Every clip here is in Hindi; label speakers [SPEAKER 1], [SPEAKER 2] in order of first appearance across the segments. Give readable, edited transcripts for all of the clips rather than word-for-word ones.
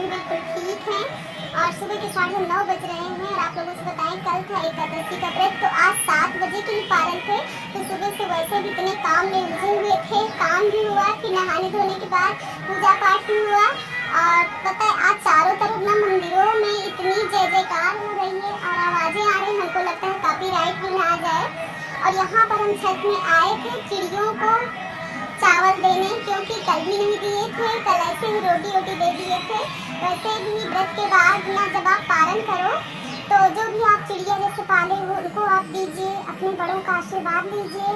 [SPEAKER 1] भी बिल्कुल ठीक हैं और सुबह के 9:30 बज रहे हैं और आप लोगों से बताएं कल था एकादशी का व्रत, तो आज 7 बजे के ही पारण थे। तो सुबह से वैसे भी इतने काम में उलझे हुए थे, काम भी हुआ, फिर नहाने धोने के बाद पूजा पाठ भी हुआ और पता है आज चारों तरफ ना मंदिरों में इतनी जय जयकार हो रही है और आवाज़ें आ रही हैं, हमको लगता है कॉपीराइट भी ना आ जाए। और यहाँ पर हम छत में आए थे चिड़ियों को चावल देने, क्योंकि कल भी नहीं दिए थे, कल ऐसे ही रोटी वोटी दे दिए थे। वैसे भी व्रत के बाद ना जब आप पारण करो तो जो भी आप चिड़िया जैसे पाले हो उनको आप दीजिए, अपने बड़ों का आशीर्वाद लीजिए,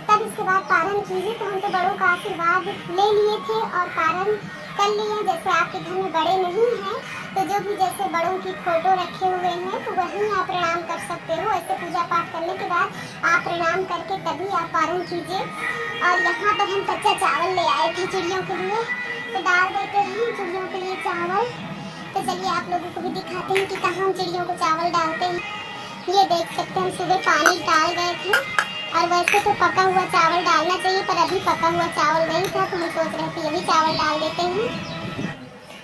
[SPEAKER 1] तब इसके बाद पारण कीजिए। तो हम तो बड़ों का आशीर्वाद ले लिए थे और पारण कर लिए। जैसे आपके घर में बड़े नहीं हैं तो जो भी जैसे बड़ों की फोटो रखे हुए हैं तो वहीं आप प्रणाम कर सकते हो। ऐसे पूजा पाठ करने के बाद आप प्रणाम करके तभी आप पारण कीजिए। और यहाँ पर हम कच्चा चावल ले आए थे चिड़ियों के लिए, तो डाल देते हैं चिड़ियों के लिए चावल। तो चलिए आप लोगों को भी दिखाते हैं कि कहाँ हम चिड़ियों को चावल डालते हैं। ये देख सकते हैं सुबह पानी डाल गए थे और वैसे तो पका हुआ चावल डालना चाहिए पर अभी पका हुआ चावल नहीं था, तो हम सोच रहे थे यही चावल डाल देते हैं।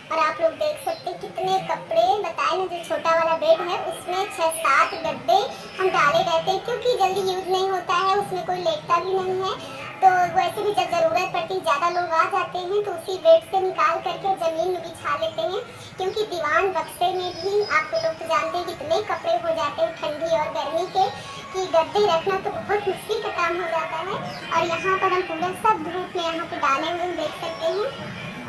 [SPEAKER 1] और आप लोग देख सकते हैं कितने कपड़े, बताए ना जो छोटा वाला बेड है उसमें 6-7 गद्दे हम डाले रहते हैं, क्योंकि जल्दी यूज नहीं होता है, उसमें कोई लेटता भी नहीं है। तो वैसे भी जब ज़रूरत पड़ती ज़्यादा लोग आ जाते हैं तो उसी बेड से निकाल करके ज़मीन में बिछा लेते हैं, क्योंकि दीवान बक्से में भी आप लोग तो जानते हैं कितने कपड़े हो जाते हैं ठंडी और गर्मी के, कि गद्दे रखना तो बहुत मुश्किल का काम हो जाता है। और यहाँ पर हम पूरा सब धूप में यहाँ पे डाले हुए देख सकते हैं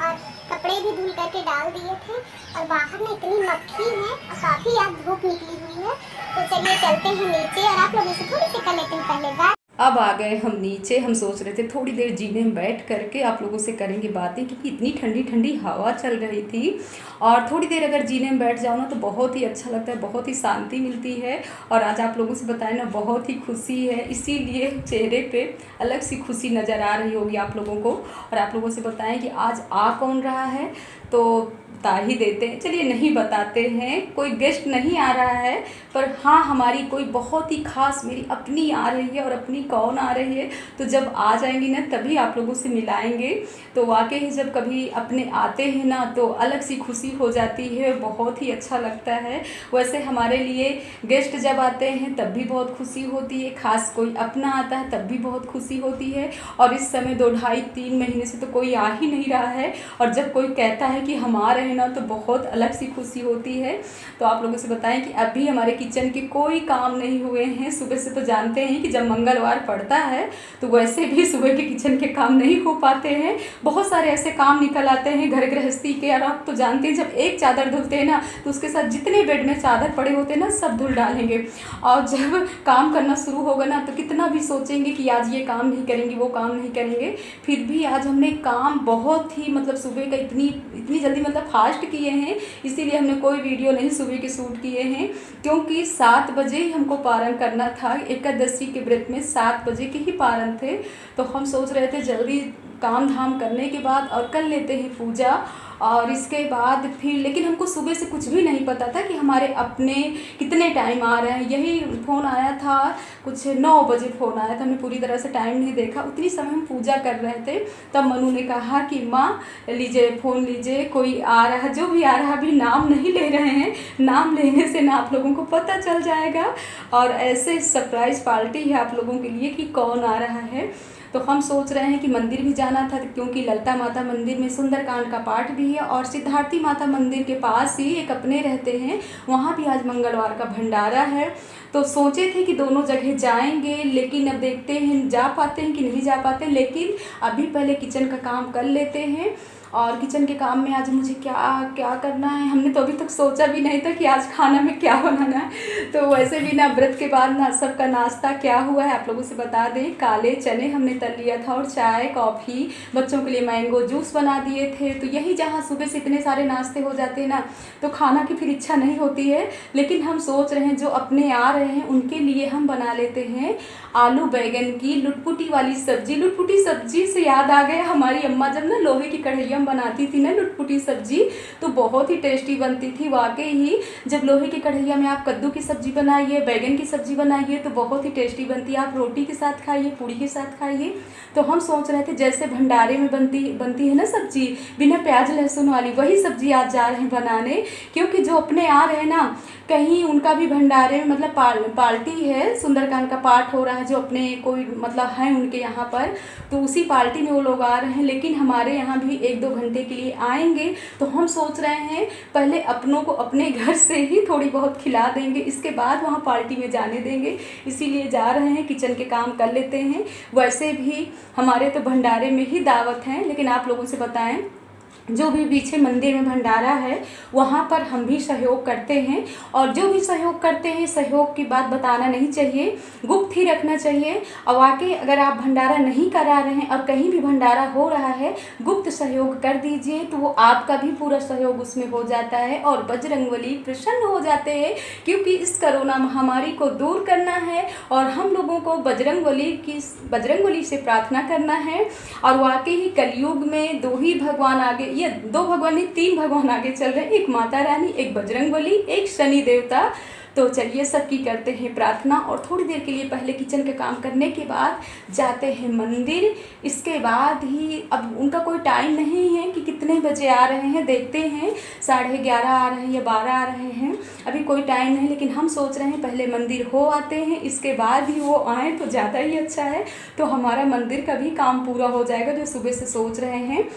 [SPEAKER 1] और कपड़े भी धुल करके डाल दिए थे। और बाहर में इतनी मक्खी है और काफ़ी आज धूप निकली हुई है। तो चलिए चलते हैं नीचे और आप लोगों से थोड़ी सी कर लेते हैं पहले बात।
[SPEAKER 2] अब आ गए हम नीचे। हम सोच रहे थे थोड़ी देर जीने में बैठ करके आप लोगों से करेंगे बातें, क्योंकि इतनी ठंडी ठंडी हवा चल रही थी और थोड़ी देर अगर जीने में बैठ जाओ ना तो बहुत ही अच्छा लगता है, बहुत ही शांति मिलती है। और आज आप लोगों से बताएं ना बहुत ही खुशी है, इसीलिए चेहरे पे अलग सी खुशी नज़र आ रही होगी आप लोगों को। और आप लोगों से बताएं कि आज आ कौन रहा है, तो बता ही देते हैं। चलिए नहीं बताते हैं, कोई गेस्ट नहीं आ रहा है, पर हाँ हमारी कोई बहुत ही खास मेरी अपनी आ रही है। और अपनी कौन आ रही है तो जब आ जाएंगी ना तभी आप लोगों से मिलाएंगे। तो वाकई ही जब कभी अपने आते हैं ना तो अलग सी खुशी हो जाती है, बहुत ही अच्छा लगता है। वैसे हमारे लिए गेस्ट जब आते हैं तब भी बहुत खुशी होती है, खास कोई अपना आता है तब भी बहुत खुशी होती है। और इस समय 2 ढाई 3 महीने से तो कोई आ ही नहीं रहा है, और जब कोई कहता है कि हम आ रहे हैं ना तो बहुत अलग सी खुशी होती है। तो आप लोगों से बताएं कि अभी हमारे किचन के कोई काम नहीं हुए हैं। सुबह से तो जानते हैं कि जब मंगलवार पड़ता है तो वैसे भी सुबह के किचन के काम नहीं हो पाते हैं, बहुत सारे ऐसे काम निकल आते हैं घर गृहस्थी के। और आप तो जानते हैं जब एक चादर धुलते हैं ना तो उसके साथ जितने बेड में चादर पड़े होते हैं ना सब धुल डालेंगे। और जब काम करना शुरू होगा ना तो कितना भी सोचेंगे कि आज ये काम नहीं करेंगे वो काम नहीं करेंगे, फिर भी आज हमने काम बहुत ही मतलब सुबह का इतनी जल्दी मतलब फास्ट किए हैं। इसीलिए हमने कोई वीडियो नहीं सुबह के शूट किए हैं, क्योंकि 7 बजे ही हमको पारण करना था। एकादशी के व्रत में 7 बजे के ही पारण थे, तो हम सोच रहे थे जल्दी काम धाम करने के बाद और कर लेते हैं पूजा और इसके बाद फिर। लेकिन हमको सुबह से कुछ भी नहीं पता था कि हमारे अपने कितने टाइम आ रहे हैं। यही फ़ोन आया था कुछ 9 बजे फ़ोन आया था, हमने पूरी तरह से टाइम नहीं देखा। उतनी समय हम पूजा कर रहे थे तब मनु ने कहा कि माँ लीजिए फ़ोन लीजिए, कोई आ रहा है, जो भी आ रहा है अभी नाम नहीं ले रहे हैं, नाम लेने से ना आप लोगों को पता चल जाएगा। और ऐसे सरप्राइज़ पार्टी है आप लोगों के लिए कि कौन आ रहा है। तो हम सोच रहे हैं कि मंदिर भी जाना था, क्योंकि ललिता माता मंदिर में सुंदरकांड का पाठ भी है और सिद्धार्थी माता मंदिर के पास ही एक अपने रहते हैं, वहाँ भी आज मंगलवार का भंडारा है। तो सोचे थे कि दोनों जगह जाएंगे, लेकिन अब देखते हैं जा पाते हैं कि नहीं जा पाते। लेकिन अभी पहले किचन का काम कर लेते हैं। और किचन के काम में आज मुझे क्या क्या करना है हमने तो अभी तक सोचा भी नहीं था कि आज खाना में क्या बनाना है। तो वैसे भी ना व्रत के बाद ना सबका नाश्ता क्या हुआ है आप लोगों से बता दें। काले चने हमने तल लिया था और चाय कॉफ़ी, बच्चों के लिए मैंगो जूस बना दिए थे। तो यही जहाँ सुबह से इतने सारे नाश्ते हो जाते हैं ना तो खाना की फिर इच्छा नहीं होती है। लेकिन हम सोच रहे हैं जो अपने आ रहे हैं उनके लिए हम बना लेते हैं आलू बैगन की लुटपुटी वाली सब्जी। लुटपुटी सब्जी से याद आ गया, हमारी अम्मा जब ना लोहे की कढ़ैया मरियम बनाती थी ना लुटपुटी सब्जी, तो बहुत ही टेस्टी बनती थी वाकई ही। जब लोहे की कढ़ैया में आप कद्दू की सब्जी बनाइए, बैगन की सब्जी बनाइए तो बहुत ही टेस्टी बनती है। आप रोटी के साथ खाइए, पूड़ी के साथ खाइए। तो हम सोच रहे थे जैसे भंडारे में बनती है ना सब्जी बिना प्याज लहसुन वाली, वही सब्जी आज जा रहे हैं बनाने। क्योंकि जो अपने आ रहे हैं ना, कहीं उनका भी भंडारे में मतलब पार्टी है, सुंदरकांड का पाठ हो रहा है, जो अपने कोई मतलब है उनके यहाँ पर, तो उसी पार्टी में वो लोग आ रहे हैं। लेकिन हमारे यहाँ भी 1-2 घंटे के लिए आएंगे, तो हम सोच रहे हैं पहले अपनों को अपने घर से ही थोड़ी बहुत खिला देंगे, इसके बाद वहाँ पार्टी में जाने देंगे। इसीलिए जा रहे हैं, किचन के काम कर लेते हैं। वैसे भी हमारे तो भंडारे में ही दावत है, लेकिन आप लोगों से बताएं जो भी पीछे मंदिर में भंडारा है वहाँ पर हम भी सहयोग करते हैं। और जो भी सहयोग करते हैं, सहयोग की बात बताना नहीं चाहिए, गुप्त ही रखना चाहिए। और वाकई अगर आप भंडारा नहीं करा रहे हैं और कहीं भी भंडारा हो रहा है, गुप्त सहयोग कर दीजिए, तो वो आपका भी पूरा सहयोग उसमें हो जाता है और बजरंगबली प्रसन्न हो जाते हैं। क्योंकि इस कोरोना महामारी को दूर करना है और हम लोगों को बजरंगबली से प्रार्थना करना है। और वाकई ही कलयुग में 2 ही भगवान आगे, ये 2 भगवान नहीं 3 भगवान आगे चल रहे हैं, एक माता रानी, एक बजरंगबली, एक शनि देवता। तो चलिए सबकी करते हैं प्रार्थना और थोड़ी देर के लिए पहले किचन के काम करने के बाद जाते हैं मंदिर। इसके बाद ही, अब उनका कोई टाइम नहीं है कि कितने बजे आ रहे हैं, देखते हैं 11:30 आ रहे हैं या 12 आ रहे हैं, अभी कोई टाइम नहीं। लेकिन हम सोच रहे हैं पहले मंदिर हो आते हैं, इसके बाद ही वो आए तो ज़्यादा ही अच्छा है। तो हमारा मंदिर का भी काम पूरा हो जाएगा जो सुबह से सोच रहे हैं।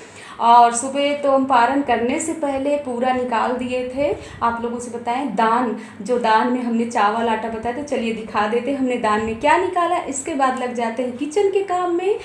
[SPEAKER 2] और सुबह तो हम पारण करने से पहले पूरा निकाल दिए थे। आप लोगों से बताएं दान, जो दान में हमने चावल आटा बताया, तो चलिए दिखा देते हमने दान में क्या निकाला। इसके बाद लग जाते हैं किचन के काम में,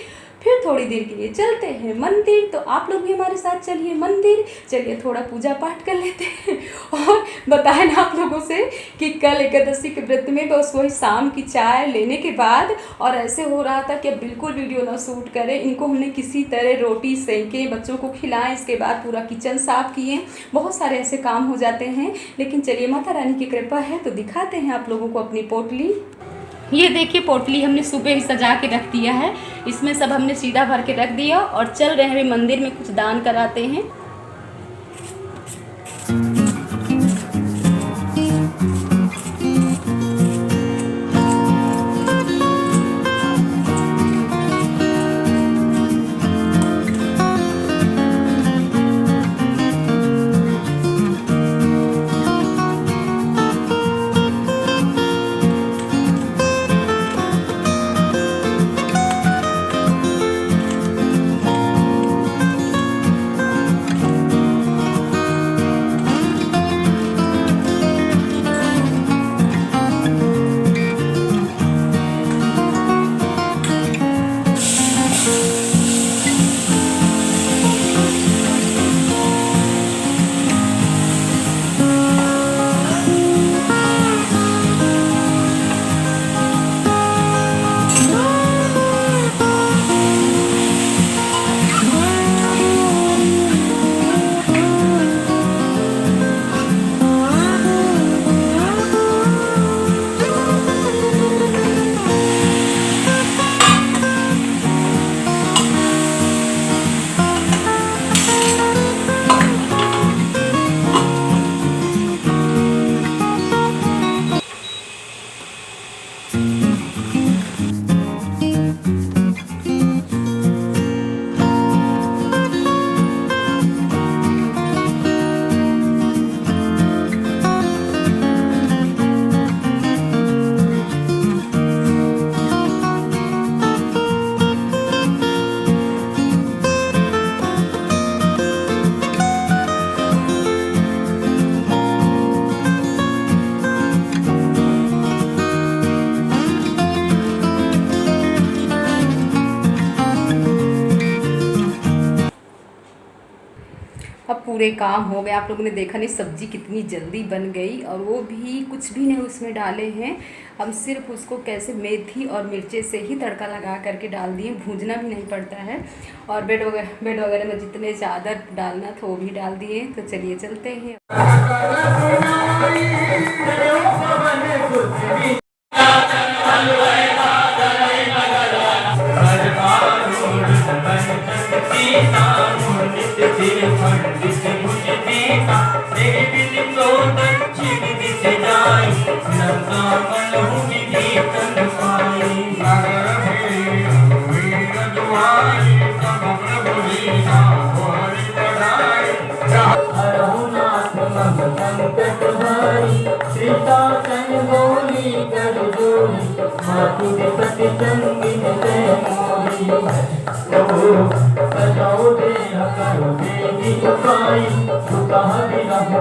[SPEAKER 2] फिर थोड़ी देर के लिए चलते हैं मंदिर। तो आप लोग भी हमारे साथ चलिए मंदिर, चलिए थोड़ा पूजा पाठ कर लेते हैं। और बताएं ना आप लोगों से कि कल एकादशी के व्रत में बस वही शाम की चाय लेने के बाद, और ऐसे हो रहा था कि अब बिल्कुल वीडियो ना शूट करें, इनको हमने किसी तरह रोटी सेंके, बच्चों को खिलाएं, इसके बाद पूरा किचन साफ़ किए। बहुत सारे ऐसे काम हो जाते हैं, लेकिन चलिए माता रानी की कृपा है तो दिखाते हैं आप लोगों को अपनी पोटली। ये देखिए पोटली हमने सुबह ही सजा के रख दिया है, इसमें सब हमने सीधा भर के रख दिया और चल रहे हैं मंदिर में कुछ दान कराते हैं। अब पूरे काम हो गए। आप लोगों ने देखा नहीं सब्जी कितनी जल्दी बन गई, और वो भी कुछ भी नहीं उसमें डाले हैं, हम सिर्फ उसको कैसे मेथी और मिर्चे से ही तड़का लगा करके डाल दिए, भूनना भी नहीं पड़ता है। और बेड वगैरह में जितने ज़्यादा डालना था वो भी डाल दिए। तो चलिए चलते हैं।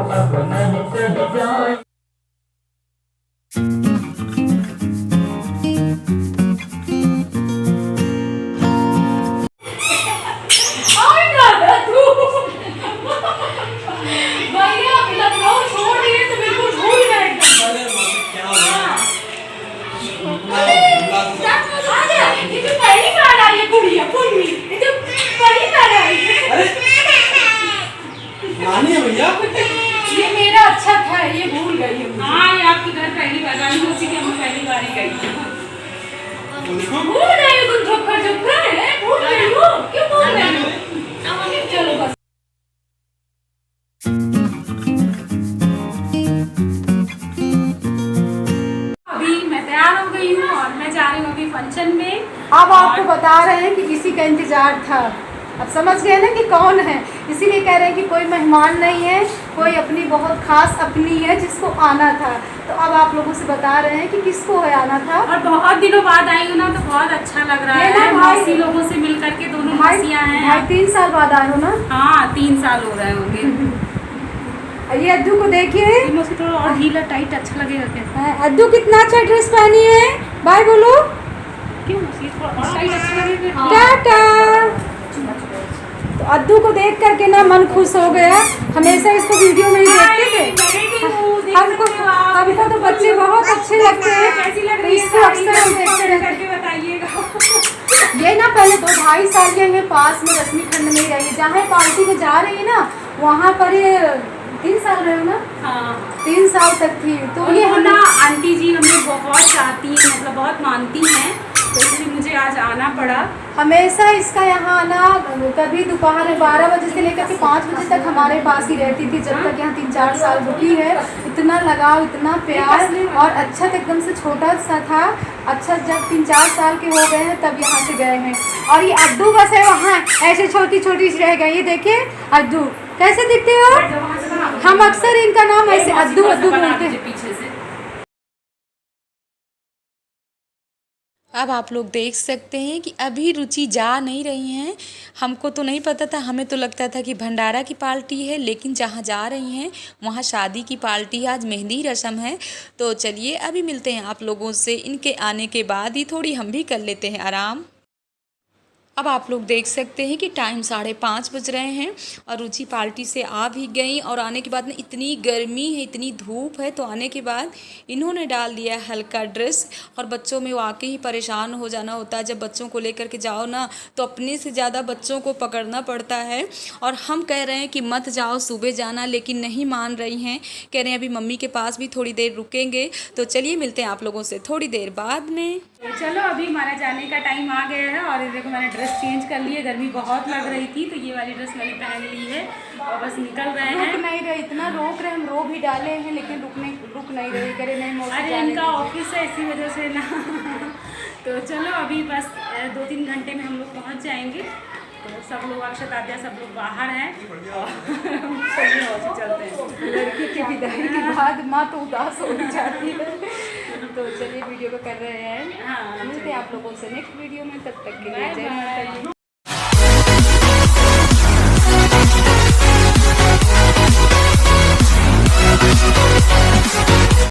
[SPEAKER 3] अब नहीं कहीं जाए।
[SPEAKER 2] भैया लखनऊ छोड़ दिए तो बिल्कुल भूल गए एकदम।
[SPEAKER 4] अरे मम्मी क्या हो गया?
[SPEAKER 2] आजा, ये तो पहली बार आई है गुड़िया पूर्वी, ये तो पहली बार आई है।
[SPEAKER 4] अरे नानी है भैया।
[SPEAKER 2] ये मेरा अच्छा था, ये भूल गई है।
[SPEAKER 5] हाँ, ये आपके घर पहली बार आई, उसी के हम पहली बार ही गई।
[SPEAKER 4] वो देखो
[SPEAKER 2] भूल गई हो तुम, ठोकर ठोकर भूल गई हो, क्यों भूल गई हो? चलो बस।
[SPEAKER 5] अभी मैं तैयार हो गई हूँ और मैं जा रही हूँ अभी फंक्शन में।
[SPEAKER 2] अब आपको बता रहे हैं कि किसी का इंतजार था, अब समझ गए ना कि कौन है, इसीलिए कह रहे हैं कि कोई मेहमान नहीं है, कोई अपनी बहुत खास अपनी है जिसको आना था। तो अब आप लोगों से बता रहे हैं कि किसको है आना था।
[SPEAKER 5] और बहुत दिनों बाद आई हूँ ना, तो बहुत अच्छा लग रहा
[SPEAKER 2] ये ना
[SPEAKER 5] है।
[SPEAKER 2] भाई-
[SPEAKER 5] मौसी लोगों से मिल करके, दोनों
[SPEAKER 2] भाई
[SPEAKER 5] मौसियाँ हैं।
[SPEAKER 2] 3 साल बाद आए हो ना।
[SPEAKER 5] हाँ, 3 साल हो रहे होंगे।
[SPEAKER 2] ये अद्दू को देखिए,
[SPEAKER 5] मौसी थोड़ा और ढीला टाइट अच्छा लगेगा क्या?
[SPEAKER 2] अद्दू कितना अच्छा ड्रेस पहनी है, बाय बोलो
[SPEAKER 5] क्यों मौसी, थोड़ा और टाइट अच्छा लगेगा?
[SPEAKER 2] टाटा। तो अद्दू को देख करके ना मन खुश हो गया, हमेशा इसको वीडियो में ही देखते थे। हमको तो बच्चे बहुत अच्छे लगते हैं,
[SPEAKER 5] कैसी लग
[SPEAKER 2] तो
[SPEAKER 5] रही है
[SPEAKER 2] इसको अक्सर हम देखते रहते हैं।
[SPEAKER 5] करके बताइएगा।
[SPEAKER 2] ये ना पहले तो 2.5 साल के हैं, पास में रश्मि खंड में ही रही है, जहाँ पार्टी में जा रही है ना वहाँ पर ये 3 साल रहे हो ना।
[SPEAKER 5] हाँ,
[SPEAKER 2] 3 साल तक थी। तो
[SPEAKER 5] और
[SPEAKER 2] ये
[SPEAKER 5] ये ना आंटी जी हमें बहुत चाहती हैं, मतलब बहुत मानती हैं, तो इसलिए मुझे आज आना पड़ा।
[SPEAKER 2] हमेशा इसका यहाँ आना, कभी दोपहर 12 बजे से लेकर के 5 बजे तक हमारे पास ही रहती थी, जब तक यहाँ 3-4 साल रुकी है। इतना लगाव, इतना प्यार, और अच्छा तो एकदम से छोटा सा था, अच्छा जब 3-4 साल के हो गए हैं तब यहाँ से गए हैं। और ये अद्दू बस है वहाँ, ऐसे छोटी छोटी सी रह गई। ये देखिए अद्दू कैसे दिखते हो, हम अक्सर इनका नाम ऐसे अद्दू अद्दू बोलते हैं।
[SPEAKER 5] पीछे से
[SPEAKER 6] अब आप लोग देख सकते हैं कि अभी रुचि जा नहीं रही हैं। हमको तो नहीं पता था, हमें तो लगता था कि भंडारा की पार्टी है, लेकिन जहाँ जा रही हैं वहाँ शादी की पार्टी है, आज मेहंदी रस्म है। तो चलिए अभी मिलते हैं आप लोगों से, इनके आने के बाद ही थोड़ी हम भी कर लेते हैं आराम। अब आप लोग देख सकते हैं कि टाइम 5:30 बज रहे हैं और रुचि पार्टी से आ भी गई, और आने के बाद में इतनी गर्मी है, इतनी धूप है, तो आने के बाद इन्होंने डाल दिया हल्का ड्रेस। और बच्चों में वाकई ही परेशान हो जाना होता है, जब बच्चों को लेकर के जाओ ना तो अपने से ज़्यादा बच्चों को पकड़ना पड़ता है। और हम कह रहे हैं कि मत जाओ, सुबह जाना, लेकिन नहीं मान रही हैं, कह रहे हैं अभी मम्मी के पास भी थोड़ी देर रुकेंगे। तो चलिए मिलते हैं आप लोगों से थोड़ी देर बाद में।
[SPEAKER 5] चलो अभी हमारा जाने का टाइम आ गया है, और ये देखो मैंने ड्रेस चेंज कर ली है, गर्मी बहुत लग रही थी तो ये वाली ड्रेस मैंने पहन ली है और बस निकल रहे हैं।
[SPEAKER 2] रुक नहीं रहे, इतना रोक रहे, हम रो भी डाले हैं लेकिन रुक नहीं रहे, करे नहीं मौसी
[SPEAKER 5] अरे
[SPEAKER 2] जाने
[SPEAKER 5] इनका
[SPEAKER 2] दो।
[SPEAKER 5] ऑफिस है इसी वजह से ना। तो चलो अभी बस 2-3 घंटे में हम लोग पहुँच जाएंगे। तो सब लोग, अक्षत आद्या सब लोग बाहर हैं, और चलिए और चलते हैं।
[SPEAKER 2] लड़की की विदाई के बाद माँ तो उदास हो ही जाती है। तो चलिए वीडियो को कर रहे हैं,
[SPEAKER 5] हाँ,
[SPEAKER 2] मिलते हैं आप लोगों से नेक्स्ट वीडियो में, तब तक के लिए जय माता दी।